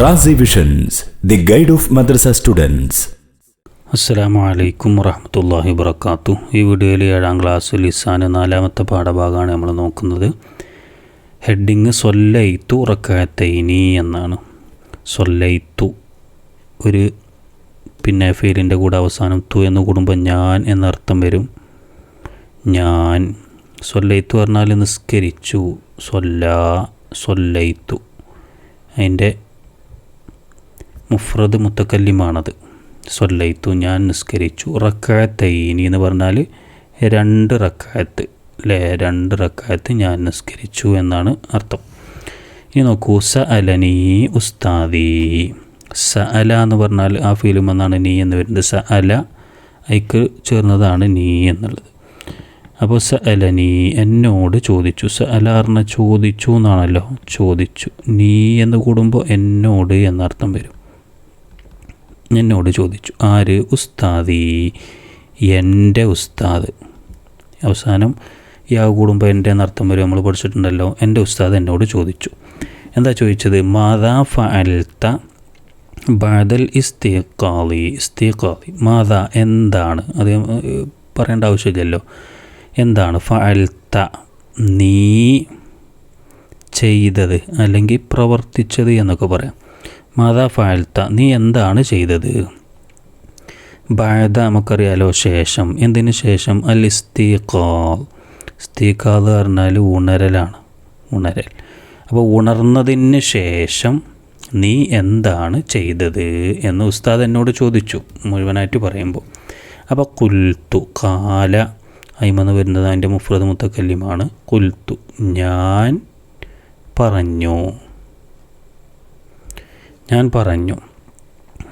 Razi visions, the guide of madrasa students. അസ്സലാമു അലൈക്കും വറഹ്മത്തുള്ളാഹി വബറകാതുഹു. ഈ വീഡിയോയിൽ 7ാം ക്ലാസ് ലിസാന് 4ാമത്തെ പാഠഭാഗമാണ് നമ്മൾ നോക്കുന്നത്. ഹെഡിങ് സൊല്ലൈത്തു റക്അത്തൈനി എന്നാണ്. സൊല്ലൈത്തു ഒരു ഫെയിലിൻ്റെ കൂടെ അവസാനം തു എന്ന് കൂടുമ്പോൾ ഞാൻ എന്നർത്ഥം വരും. ഞാൻ. സൊല്ലൈത്തു പറഞ്ഞാൽ നിസ്കരിച്ചു. സൊല്ലൈത്തു അതിൻ്റെ മുഫ്രദ് മുത്തക്കല്ലിമാണത്. സൊല്ലൈത്തു ഞാൻ നിസ്കരിച്ചു. റക്അത്തൈനി എന്ന് പറഞ്ഞാൽ 2 റക്അത്ത് അല്ലേ, 2 റക്അത്ത് ഞാൻ നിസ്കരിച്ചു എന്നാണ് അർത്ഥം. ഇനി നോക്കൂ, സഅലനി ഉസ്താദി. സഅല എന്ന് പറഞ്ഞാൽ ആ ഫീലും എന്നാണ് നീ എന്ന് വരുന്നത്. സഅല അതിക്ക് ചേർന്നതാണ് നീ എന്നുള്ളത്. അപ്പോൾ സഅലനി എന്നോട് ചോദിച്ചു. സഅല പറഞ്ഞാൽ ചോദിച്ചു എന്നാണല്ലോ, ചോദിച്ചു. നീ എന്ന് കൂടുമ്പോൾ എന്നോട് എന്നർത്ഥം വരും. എന്നോട് ചോദിച്ചു. ആര്? ഉസ്താദി, എൻ്റെ ഉസ്താദ്. അവസാനം യാ കൂടുമ്പോൾ എൻ്റെ എന്നർത്ഥം വരും. നമ്മൾ പഠിച്ചിട്ടുണ്ടല്ലോ. എൻ്റെ ഉസ്താദ് എന്നോട് ചോദിച്ചു. എന്താ ചോദിച്ചത്? മാതാ ഫഅൽത ബഅദൽ ഇസ്തിഖാളി. മാതാ എന്താണ്, അത് പറയേണ്ട ആവശ്യമില്ലല്ലോ. എന്താണ്? ഫഅൽത നീ ചെയ്തത് അല്ലെങ്കിൽ പ്രവർത്തിച്ചത് എന്നൊക്കെ പറയാം. മാതാ ഫഅൽത നീ എന്താണ് ചെയ്തത്? ബഅദ നമുക്കറിയാലോ ശേഷം. എന്തിനു ശേഷം? അൽ ഇസ്തിഖാൾ. ഇസ്തിഖാൾ പറഞ്ഞാൽ ഉണരലാണ്, ഉണരൽ. അപ്പോൾ ഉണർന്നതിന് ശേഷം നീ എന്താണ് ചെയ്തത് എന്ന് ഉസ്താദ് എന്നോട് ചോദിച്ചു, മുഴുവനായിട്ട് പറയുമ്പോൾ. അപ്പോൾ കുൽത്തു, കാല അയിമെന്ന് വരുന്നത് അതിൻ്റെ മുഫ്രദ് മുത്തക്കല്ലിമാണ്. കുൽത്തു ഞാൻ പറഞ്ഞു.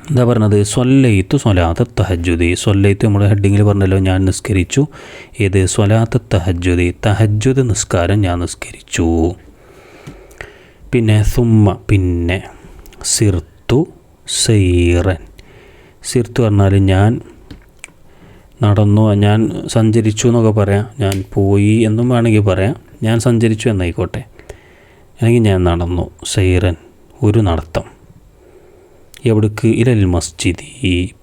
എന്താ പറഞ്ഞത്? സൊല്ലൈത്തു സ്വലാത്ത് തഹജ്ജുദി. സൊല്ലൈത്തു നമ്മൾ ഹെഡിങ്ങിൽ പറഞ്ഞല്ലോ, ഞാൻ നിസ്കരിച്ചു. ഏത്? സ്വലാത്ത് തഹജ്ജുദി, തഹജ്ജുദ് നിസ്കാരം ഞാൻ നിസ്കരിച്ചു. പിന്നെ സുമ്മ പിന്നെ, സിർത്തു സൈറൻ. സിർത്തു പറഞ്ഞാൽ ഞാൻ നടന്നു, ഞാൻ സഞ്ചരിച്ചു എന്നൊക്കെ പറയാം. ഞാൻ പോയി എന്നും വേണമെങ്കിൽ പറയാം. ഞാൻ സഞ്ചരിച്ചു എന്നായിക്കോട്ടെ, അല്ലെങ്കിൽ ഞാൻ നടന്നു. സൈറൻ ഒരു നടത്തം. എവിടേക്ക്? ഇലൽ മസ്ജിദി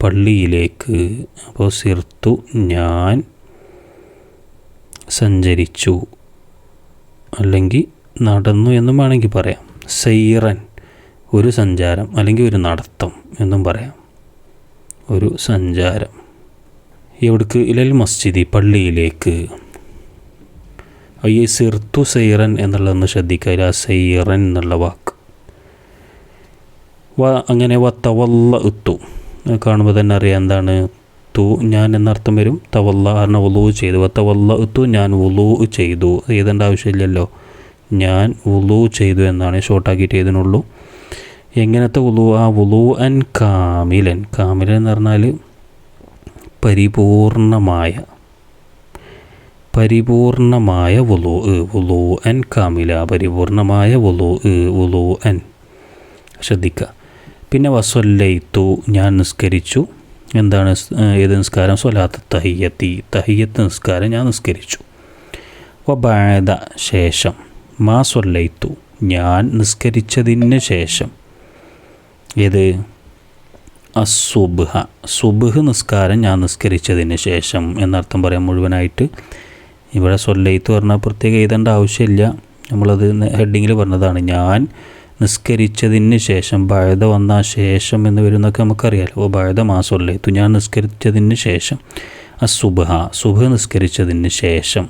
പള്ളിയിലേക്ക്. അപ്പോൾ സിർത്തു ഞാൻ സഞ്ചരിച്ചു, അല്ലെങ്കിൽ നടന്നു എന്നും വേണമെങ്കിൽ പറയാം. സൈറൻ ഒരു സഞ്ചാരം അല്ലെങ്കിൽ ഒരു നടത്തം എന്നും പറയാം. ഒരു സഞ്ചാരം. എവിടേക്ക്? ഇലൽ മസ്ജിദി പള്ളിയിലേക്ക്. ഈ സിർത്തു സൈറൻ എന്നുള്ളതൊന്ന് ശ്രദ്ധിക്കുക. സൈറൻ എന്നുള്ള വാക്ക് അങ്ങനെ തവല്ല ഇത്തു കാണുമ്പോൾ തന്നെ അറിയാം എന്താണ്. തു ഞാൻ എന്നർത്ഥം വരും. തവല്ല പറഞ്ഞ വുളൂ ചെയ്തു. തവല്ല ഇത്തു ഞാൻ വുളൂ ചെയ്തു. എഴുതേണ്ട ആവശ്യമില്ലല്ലോ, ഞാൻ വുളൂ ചെയ്തു എന്നാണ് ഷോർട്ടാക്കിയിട്ട് എഴുതുന്നുള്ളൂ. എങ്ങനത്തെ വുളൂ? ആ വുളൂ അൻ കാമിലൻ. കാമിലൻ എന്ന് പറഞ്ഞാൽ പരിപൂർണമായ വുളൂ. വുളൂ അൻ കാമില, പരിപൂർണമായ വുളൂ അൻ. ശ്രദ്ധിക്കുക. പിന്നെ വസല്ലൈത്തു ഞാൻ നിസ്കരിച്ചു. എന്താണ്? ഏത് നിസ്കാരം? സ്വലാത്ത് തഹിയ്യത്തി, തഹിയ്യത്ത് നിസ്കാരം ഞാൻ നിസ്കരിച്ചു. വബഅദ ശേഷം. മാ സല്ലൈത്തു ഞാൻ നിസ്കരിച്ചതിന് ശേഷം. ഏത്? അസുബ്ഹ സുബ്ഹ് നിസ്കാരം ഞാൻ നിസ്കരിച്ചതിന് ശേഷം എന്നർത്ഥം പറയാം മുഴുവനായിട്ട്. ഇവിടെ സൊല്ലൈത്ത് പറഞ്ഞാൽ പ്രത്യേകം എഴുതേണ്ട ആവശ്യമില്ല, നമ്മളത് ഹെഡിങ്ങിൽ പറഞ്ഞതാണ്. ഞാൻ നിസ്കരിച്ചതിന് ശേഷം. ബഅദ വന്ന ശേഷം എന്ന് വരുന്നൊക്കെ നമുക്കറിയാലോ. ബഅദ മാ സല്ലൈത്തു ഞാൻ നിസ്കരിച്ചതിന് ശേഷം. അസുബ്ഹ സുബ്ഹ് നിസ്കരിച്ചതിന് ശേഷം.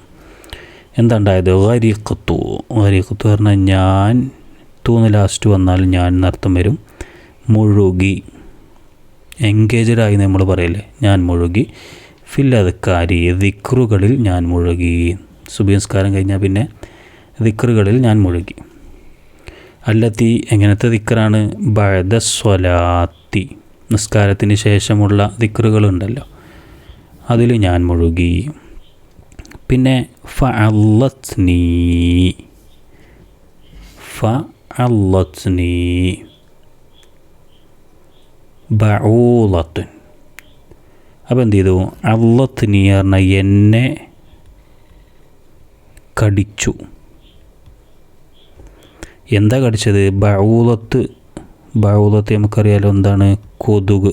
എന്താണ്ടായത്? ഗരിഖ്തു പറഞ്ഞാൽ ഞാൻ. തൂന്ന് ലാസ്റ്റ് വന്നാൽ ഞാൻ എന്നർത്ഥം വരും. മുഴുകി, എൻഗേജഡായി നമ്മൾ പറയില്ലേ, ഞാൻ മുഴുകി. ഫിൽ അദ്കാരി ദിക്റുകളിൽ ഞാൻ മുഴുകി. സുബ്ഹ് നിസ്കാരം കഴിഞ്ഞാൽ പിന്നെ ദിക്റുകളിൽ ഞാൻ മുഴുകി. അല്ലത്തി എങ്ങനത്തെ ദിക്റാണ്? ബഅദ സ്വലാത്തി നിസ്കാരത്തിന് ശേഷമുള്ള ദിക്റുകളുണ്ടല്ലോ, അതിൽ ഞാൻ മുഴുകി. പിന്നെ ഫഅല്ലത്നി ബഊലത്തുൻ. അപ്പോൾ എന്ത് ചെയ്തു? അള്ളത്നി പറഞ്ഞാൽ എന്നെ കടിച്ചു. എന്താ കടിച്ചത്? ബഊലത്ത് ബഊലത്ത് നമുക്കറിയാലോ എന്താണ്, കൊതുക്.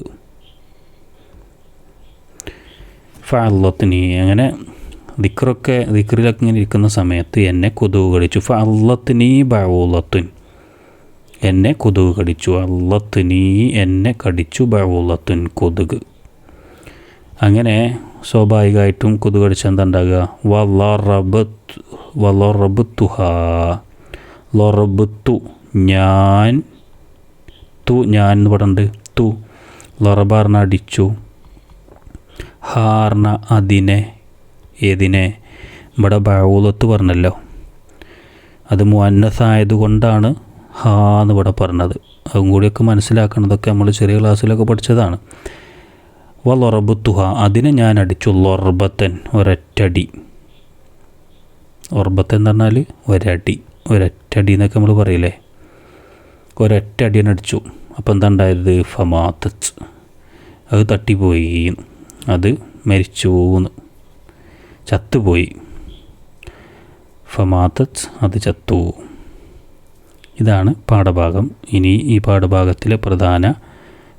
ഫഅല്ലത്നി, അങ്ങനെ ദിക്റിലൊക്കെ ഇങ്ങനെ ഇരിക്കുന്ന സമയത്ത് എന്നെ കൊതുക് കടിച്ചു. ഫഅല്ലത്നി ബഊലത്തുൻ, എന്നെ കൊതുക് കടിച്ചു. അല്ലത്നി, എന്നെ കടിച്ചു. ബഊലത്തുൻ, കൊതുക്. അങ്ങനെ സ്വാഭാവികമായിട്ടും കൊതുക് കടിച്ചാൽ എന്താ ഉണ്ടാകുക? വളറബത്തുഹ, ലറബത്തു, ഞാൻ, ഞാൻ എന്ന് പറയുന്നുണ്ട്, തു, ലറബാർണ അടിച്ചു, ഹാർണ അതിനെ, ഏതിനെ, ഇവിടെ ബഊലത്ത് പറഞ്ഞല്ലോ, അത് മുഅന്നസായതുകൊണ്ടാണ് ഹാ എന്ന് ഇവിടെ പറഞ്ഞത്. അതും കൂടിയൊക്കെ മനസ്സിലാക്കണതൊക്കെ നമ്മൾ ചെറിയ ക്ലാസ്സിലൊക്കെ പഠിച്ചതാണ്. വളറബത്തുഹ, അതിനെ ഞാൻ അടിച്ചു. ലൊർബത്തൻ, ഒരൊറ്റടി. ഒർബത്ത് എന്ന് പറഞ്ഞാൽ ഒരടി, ഒരൊറ്റടി എന്നൊക്കെ നമ്മൾ പറയില്ലേ, ഒരൊറ്റടിയാണ് അടിച്ചു. അപ്പോൾ എന്താ ഉണ്ടായത്? ഫമാത്തത്ത്, അത് തട്ടിപ്പോയി, അത് മരിച്ചു, ചത്തുപോയി. ഫമാത്തത്ത്, അത് ചത്തു. ഇതാണ് പാഠഭാഗം. ഇനി ഈ പാഠഭാഗത്തിലെ പ്രധാന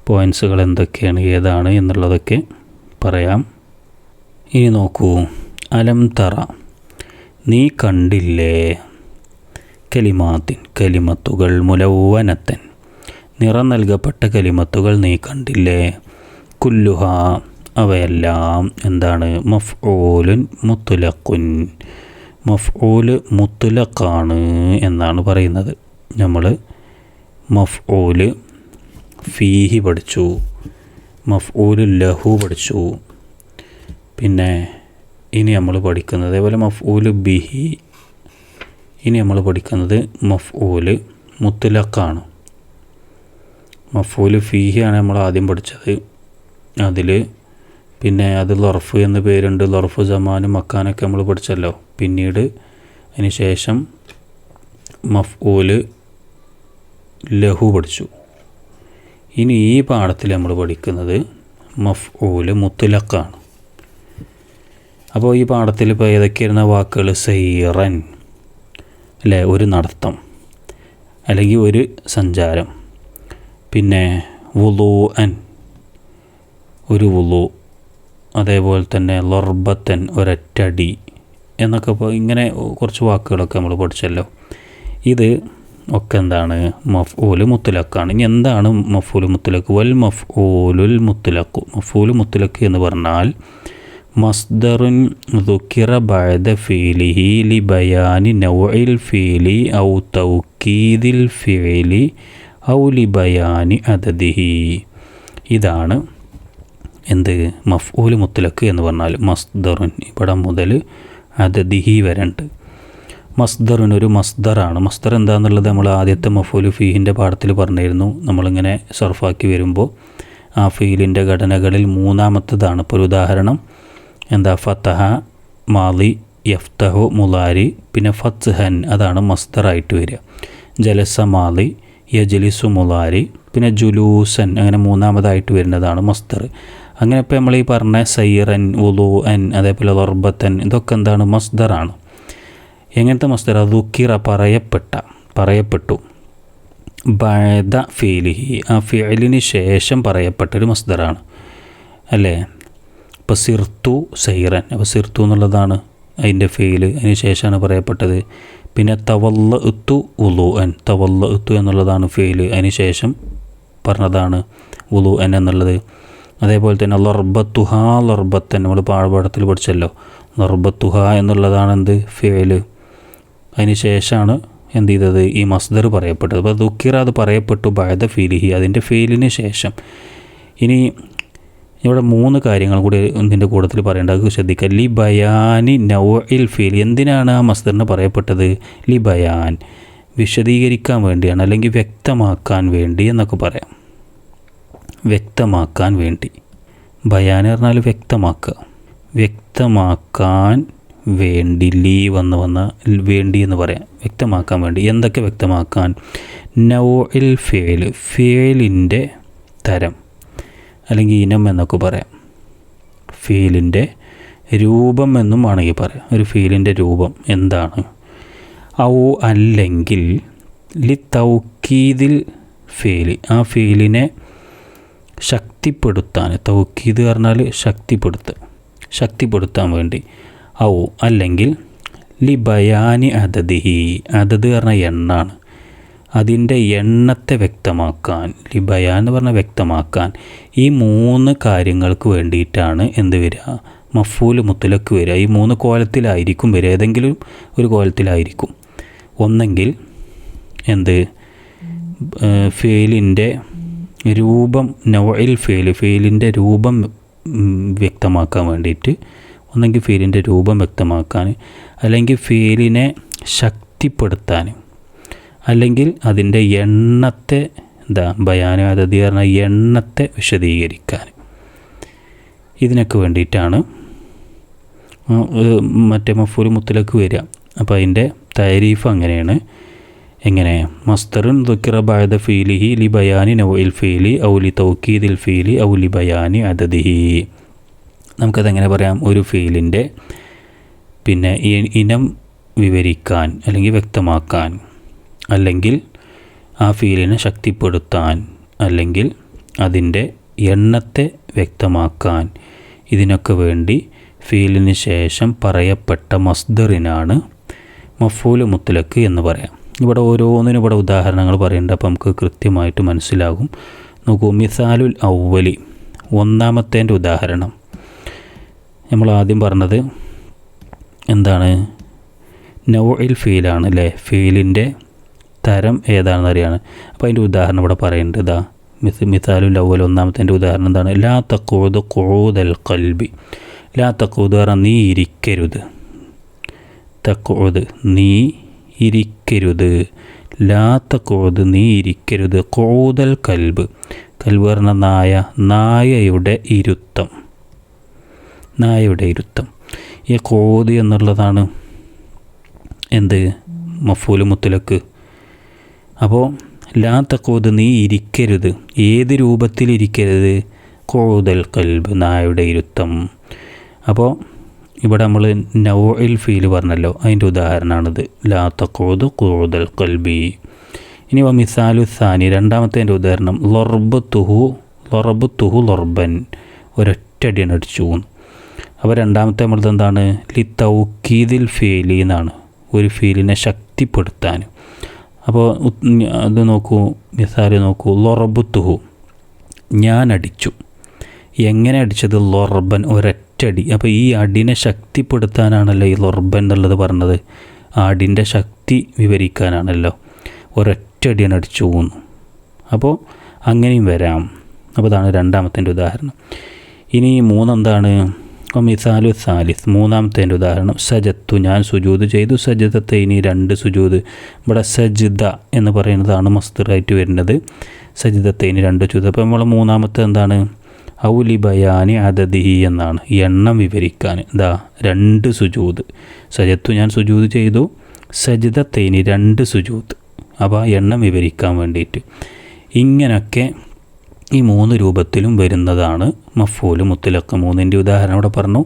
പോയിൻസുകൾ എന്തൊക്കെയാണ്, ഏതാണ് എന്നുള്ളതൊക്കെ പറയാം. ഇനി നോക്കൂ. അലം തറ, നീ കണ്ടില്ലേ, കലിമാത്തിൻ, കലിമത്തുകൾ, മുലവ്വനത്തൻ, നിറം നൽകപ്പെട്ട കലിമത്തുകൾ നീ കണ്ടില്ലേ, കുല്ലുഹ, അവയെല്ലാം എന്താണ്, മഫ്ഊലുൻ മുത്ലഖുൻ, മഫ്ഊല് മുത്ലഖാണ് എന്നാണ് പറയുന്നത്. നമ്മൾ മഫ്ഊല് ഫീഹി പഠിച്ചു, മഫ്ഊല് ലഹു പഠിച്ചു. പിന്നെ ഇനി നമ്മൾ പഠിക്കുന്നത് അതേപോലെ മഫ്ഊല് ബിഹി. ഇനി നമ്മൾ പഠിക്കുന്നത് മഫ്ഊല് മുത്ലഖാണ്. മഫ്ഊല് ഫീഹിയാണ് നമ്മൾ ആദ്യം പഠിച്ചത്. അതിൽ പിന്നെ അത് ലർഫ് എന്ന് പേരുണ്ട്. ലർഫ് സമാനും മക്കാനൊക്കെ നമ്മൾ പഠിച്ചല്ലോ. പിന്നീട് അതിന് ശേഷം മഫ്ഊല് ലഹു പഠിച്ചു. ഇനി ഈ പാഠത്തിൽ നമ്മൾ പഠിക്കുന്നത് മഫ്ഊല് മുത്ലഖാണ്. അപ്പോൾ ഈ പാഠത്തിൽ ഇപ്പോൾ ഏതൊക്കെയായിരുന്ന വാക്കുകൾ? സൈറൻ, അല്ലേ, ഒരു നടത്തം അല്ലെങ്കിൽ ഒരു സഞ്ചാരം. പിന്നെ വുളൂഅൻ, ഒരു വുളൂ. അതേപോലെ തന്നെ ലർബത്തൻ, ഒരൊറ്റടി എന്നൊക്കെ. ഇപ്പോൾ ഇങ്ങനെ കുറച്ച് വാക്കുകളൊക്കെ നമ്മൾ പഠിച്ചല്ലോ. ഇത് ഒക്കെ എന്താണ്? മഫ്ഊല് മുത്ലഖാണ്. ഇനി എന്താണ് മഫ്ഊല് മുത്ലഖ്? വൽ മഫ്ഊലുൽ മുത്ലഖ്, മഫ്ഊല് മുത്ലഖ് എന്ന് പറഞ്ഞാൽ മസ്ദറുൻ ദുക്കിറ ബഅദ ഫീലിഹി ലി ബയാനി നൗഇൽ ഫീലി ഔ തൗക്കീദിൽ ഫീലി ഔ ലി ബയാനി അദദിഹി. ഇതാണ് എന്ത്? മഫ്ഊല് മുത്ലഖ് എന്ന് പറഞ്ഞാൽ മസ്ദറുൻ, ഇവിടെ മുതൽ അദദിഹി വരെയുണ്ട്. മസ്ദറുൻ ഒരു മസ്ദറാണ്. മസ്ദർ എന്താണെന്നുള്ളത് നമ്മൾ ആദ്യത്തെ മഫ്ഊല് ഫീഹിൻ്റെ പാഠത്തിൽ പറഞ്ഞിരുന്നു. നമ്മളിങ്ങനെ സർഫാക്കി വരുമ്പോൾ ആ ഫീലിൻ്റെ ഘടനകളിൽ മൂന്നാമത്തതാണ്. ഇപ്പോൾ ഒരു ഉദാഹരണം എന്താ? ഫതഹ മാലി, യഫ്തഹു മുലാരി, പിന്നെ ഫത്ഹൻ, അതാണ് മസ്ദറായിട്ട് വരിക. ജലസ മാലി, യജ്ലിസു മുലാരി, പിന്നെ ജുലൂസൻ, അങ്ങനെ മൂന്നാമതായിട്ട് വരുന്നതാണ് മസ്ദർ. അങ്ങനെ ഇപ്പോൾ നമ്മൾ ഈ പറഞ്ഞ സൈറൻ, വുളൂഅൻ, അതേപോലെ ലർബത്തൻ, ഇതൊക്കെ എന്താണ്? മസ്ദറാണ്. എങ്ങനത്തെ മസ്ദർ? ദുക്കിറ, പറയപ്പെട്ടു. ബഅദ ഫീലിഹി, ആ ഫിഅലിന് ശേഷം പറയപ്പെട്ടൊരു മസ്ദറാണ്, അല്ലേ? ഇപ്പോൾ സിർത്തു സൈറൻ, അപ്പോൾ സിർത്തു എന്നുള്ളതാണ് അതിൻ്റെ ഫീല്, അതിന് ശേഷമാണ് പറയപ്പെട്ടത്. പിന്നെ തവല്ലഅ്തു വുളൂഅൻ, തവല്ലഅ്തു എന്നുള്ളതാണ് ഫീല്, അതിന് ശേഷം പറഞ്ഞതാണ് വുളൂഅൻ എന്നുള്ളത്. അതേപോലെ തന്നെ ലർബത്തുഹ, ലർബത്തൻ, നമ്മൾ പാഠത്തിൽ പഠിച്ചല്ലോ. ലർബത്തുഹ എന്നുള്ളതാണ് എന്ത്? ഫീല്. അതിന് ശേഷമാണ് എന്ത് ചെയ്തത്? ഈ മസ്ദർ പറയപ്പെട്ടത്. അപ്പോൾ ദുക്കിറ, അത് പറയപ്പെട്ടു ബഅദ ഫീലിഹി, അതിൻ്റെ ഫീലിന് ശേഷം. ഇനി ഇവിടെ 3 കാര്യങ്ങൾ കൂടി ഇതിൻ്റെ കൂട്ടത്തിൽ പറയേണ്ടത് ശ്രദ്ധിക്കുക. ലി ബയാനി നൗഇൽ ഫീൽ, എന്തിനാണ് ആ മസ്ദറിന് പറയപ്പെട്ടത്? ലി ബയാൻ, വിശദീകരിക്കാൻ വേണ്ടിയാണ്, അല്ലെങ്കിൽ വ്യക്തമാക്കാൻ വേണ്ടി എന്നൊക്കെ പറയാം. വ്യക്തമാക്കാൻ വേണ്ടി. ബയാൻ പറഞ്ഞാൽ വ്യക്തമാക്കുക, വ്യക്തമാക്കാൻ വേണ്ടി. ലീ വന്ന വേണ്ടി എന്ന് പറയാം, വ്യക്തമാക്കാൻ വേണ്ടി. എന്തൊക്കെ വ്യക്തമാക്കാൻ? നൗഇൽ ഫീൽ, ഫീലിൻ്റെ തരം അല്ലെങ്കിൽ ഇനം എന്നൊക്കെ പറയാം. ഫീലിൻ്റെ രൂപം എന്നും ആണെങ്കിൽ പറയാം. ഒരു ഫീലിൻ്റെ രൂപം എന്താണ്? ഔ അല്ലെങ്കിൽ ലി തൗക്കീദിൽ ഫീല്, ആ ഫീലിനെ ശക്തിപ്പെടുത്താൻ, തൗക്കീദ് പറഞ്ഞാൽ ശക്തിപ്പെടുത്താൻ വേണ്ടി, ഔ അല്ലെങ്കിൽ ലി ബയാനി അദദിഹി, അദദ് പറഞ്ഞ എണ്ണാണ്, അതിൻ്റെ എണ്ണത്തെ വ്യക്തമാക്കാൻ, ലി ബയാൻ എന്ന് പറഞ്ഞാൽ വ്യക്തമാക്കാൻ, ഈ 3 കാര്യങ്ങൾക്ക് വേണ്ടിയിട്ടാണ് എന്ത് വരിക, മഫ്ഊല് മുത്ലക്ക് വരിക. ഈ 3 കോലത്തിലായിരിക്കും വരിക, ഏതെങ്കിലും ഒരു കോലത്തിലായിരിക്കും. ഒന്നെങ്കിൽ എന്ത്, ഫേലിൻ്റെ രൂപം, നൗഇൽ ഫേലിൻ്റെ രൂപം വ്യക്തമാക്കാൻ വേണ്ടിയിട്ട്, ഒന്നെങ്കിൽ ഫീലിൻ്റെ രൂപം വ്യക്തമാക്കാൻ, അല്ലെങ്കിൽ ഫീലിനെ ശക്തിപ്പെടുത്താൻ, അല്ലെങ്കിൽ അതിൻ്റെ എണ്ണത്തെ ബയാന അദദി പറഞ്ഞ എണ്ണത്തെ വിശദീകരിക്കാൻ. ഇതിനൊക്കെ വേണ്ടിയിട്ടാണ് മറ്റേ മഫ്ഊല് മുത്ലക്ക് വരിക. അപ്പോൾ അതിൻ്റെ തഅരീഫ് അങ്ങനെയാണ്. എങ്ങനെ, മസ്ദറുൻ ദുക്കിറ ബഅദ ഫീലിഹി ലി ബയാനി നൗഇൽ ഫീലി ഔ ലി തൗക്കീദിൽ ഫീലി ഔ ലി ബയാനി അദദിഹി. നമുക്കതെങ്ങനെ പറയാം, ഒരു ഫീലിൻ്റെ പിന്നെ ഇനം വിവരിക്കാൻ അല്ലെങ്കിൽ വ്യക്തമാക്കാൻ, അല്ലെങ്കിൽ ആ ഫീലിനെ ശക്തിപ്പെടുത്താൻ, അല്ലെങ്കിൽ അതിൻ്റെ എണ്ണത്തെ വ്യക്തമാക്കാൻ, ഇതിനൊക്കെ വേണ്ടി ഫീലിന് ശേഷം പറയപ്പെട്ട മസ്ദറിനാണ് മഫ്ഊല് മുത്ലക്ക് എന്ന് പറയാം. ഇവിടെ ഓരോന്നിനും ഇവിടെ ഉദാഹരണങ്ങൾ പറയുന്നുണ്ട്, അപ്പോൾ നമുക്ക് കൃത്യമായിട്ട് മനസ്സിലാകും. നോക്കൂ, മിസാലുൽ അവ്വലി, ഒന്നാമത്തേൻ്റെ ഉദാഹരണം. നമ്മൾ ആദ്യം പറഞ്ഞത് എന്താണ്, നൗഇൽ ഫീലാണ് അല്ലേ, ഫീലിൻ്റെ തരം ഏതാണെന്ന് അറിയാണ്. അപ്പോൾ അതിൻ്റെ ഉദാഹരണം ഇവിടെ പറയുന്നുണ്ട്. ഇതാ മിസാലുൽ അവ്വൽ, ഒന്നാമത്തേൻ്റെ ഉദാഹരണം എന്താണ്, ലാ തഖൂദ് ഖുഊദൽ ഖൽബി. ലാ തഖൂദ് പറഞ്ഞാൽ നീ ഇരിക്കരുത്, തഖൂദ് നീ ഇരിക്കരുത്, ലാ തഖൂദ് നീ ഇരിക്കരുത്, ഖുഊദൽ കൽബ്, കൽബ് പറഞ്ഞ നായയുടെ ഇരുത്തം, നായയുടെ ഇരുത്തം. ഈ ഖുഊദ് എന്നുള്ളതാണ് എന്ത്, മഫ്ഊല് മുത്ലക്ക്. അപ്പോൾ ലാ തഖൂദ് നീ ഇരിക്കരുത്, ഏത് രൂപത്തിലിരിക്കരുത്, ഖുഊദൽ കൽബ് നായയുടെ ഇരുത്തം. അപ്പോൾ ഇവിടെ നമ്മൾ നൗഇൽ ഫീൽ പറഞ്ഞല്ലോ, അതിൻ്റെ ഉദാഹരണമാണിത്, ലാ തഖൂദ് ഖുഊദൽ കൽബി. ഇനി മിസാലു സാനി, രണ്ടാമത്തേൻ്റെ ഉദാഹരണം, ലൊറബത്തുഹു ലൊർബൻ, ഒരൊറ്റടിയാണ് അടിച്ചു പോകുന്നു. അപ്പോൾ രണ്ടാമത്തെ നമ്മളത് എന്താണ്, ലി തൗക്കീദിൽ ഫീലി എന്നാണ്, ഒരു ഫീലിനെ ശക്തിപ്പെടുത്താൻ. അപ്പോൾ അത് നോക്കൂ, മിസാൽ നോക്കൂ, ലൊറബത്തുഹു ഞാൻ അടിച്ചു. എങ്ങനെ അടിച്ചത്, ലൊർബൻ ഒരൊറ്റടി. അപ്പോൾ ഈ അടിനെ ശക്തിപ്പെടുത്താനാണല്ലോ ഈ ലൊർബൻ എന്നുള്ളത് പറഞ്ഞത്, ആ അടിൻ്റെ ശക്തി വിവരിക്കാനാണല്ലോ, ഒരൊറ്റടിയാണ് അടിച്ചു പോകുന്നു. അപ്പോൾ അങ്ങനെയും വരാം. അപ്പോൾ അതാണ് രണ്ടാമത്തേൻ്റെ ഉദാഹരണം. ഇനി മൂന്നെന്താണ്, മിസാലു സാലിസ്, മൂന്നാമത്തേൻ്റെ ഉദാഹരണം, സജത്തു ഞാൻ സുജൂദ് ചെയ്തു, സജദത്തൈനി 2 സുജൂദ്. ഇവിടെ സജ്ദ എന്ന് പറയുന്നതാണ് മസ്ദറായിട്ട് വരുന്നത്, സജ്ദത്തൈനി 2 സുജൂദ്. അപ്പോൾ നമ്മൾ മൂന്നാമത്തെ എന്താണ്, ഔ ലി ബയാനി അദദിഹി എന്നാണ്, എണ്ണം വിവരിക്കാൻ. 2 സുജൂദ്, സജത്തു ഞാൻ സുജൂദ് ചെയ്തു, സജ്ദത്തൈനി 2 സുജൂദ്. അപ്പോൾ എണ്ണം വിവരിക്കാൻ വേണ്ടിയിട്ട്. ഇങ്ങനെയൊക്കെ ഈ 3 രൂപത്തിലും വരുന്നതാണ് മഫ്ഊല് മുത്ലഖ്. 3ൻ്റെ ഉദാഹരണം ഇവിടെ പറഞ്ഞു.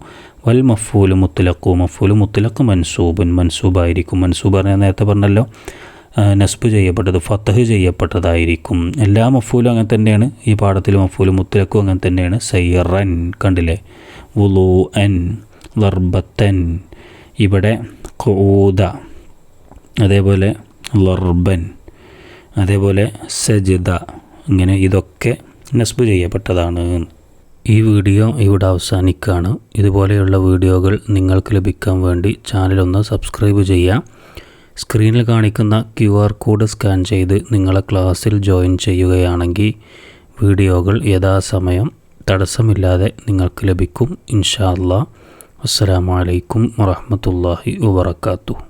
വൽ മഫ്ഊല് മുത്ലഖു, മഫ്ഊല് മുത്ലഖ് മൻസൂബുൻ, മൻസൂബായിരിക്കും. മൻസൂബ് പറഞ്ഞാൽ നേരത്തെ പറഞ്ഞല്ലോ, നസ്ബ് ചെയ്യപ്പെട്ടത്, ഫതഹ് ചെയ്യപ്പെട്ടതായിരിക്കും. എല്ലാ മഫ്ഊലും അങ്ങനെ തന്നെയാണ്. ഈ പാഠത്തിൽ മഫ്ഊല് മുത്ലഖും അങ്ങനെ തന്നെയാണ്. സയ്റൻ കണ്ടില്ലേ, വുളൂഅൻ, ലർബത്തൻ, ഇവിടെ ഖൂദ, അതേപോലെ ലർബൻ, അതേപോലെ സജ്ദ, ഇങ്ങനെ ഇതൊക്കെ നസ്ബ് ചെയ്യപ്പെട്ടതാണ്. ഈ വീഡിയോ ഇവിടെ അവസാനിക്കുകയാണ്. ഇതുപോലെയുള്ള വീഡിയോകൾ നിങ്ങൾക്ക് ലഭിക്കാൻ വേണ്ടി ചാനലൊന്ന് സബ്സ്ക്രൈബ് ചെയ്യുക. സ്ക്രീനിൽ കാണിക്കുന്ന QR കോഡ് സ്കാൻ ചെയ്ത് നിങ്ങളെ ക്ലാസ്സിൽ ജോയിൻ ചെയ്യുകയാണെങ്കിൽ വീഡിയോകൾ യഥാസമയം തടസ്സമില്ലാതെ നിങ്ങൾക്ക് ലഭിക്കും. ഇൻഷാ അല്ലാഹ്. അസ്സലാമു അലൈക്കും വറഹ്മത്തുള്ളാഹി വബറകാതുഹു.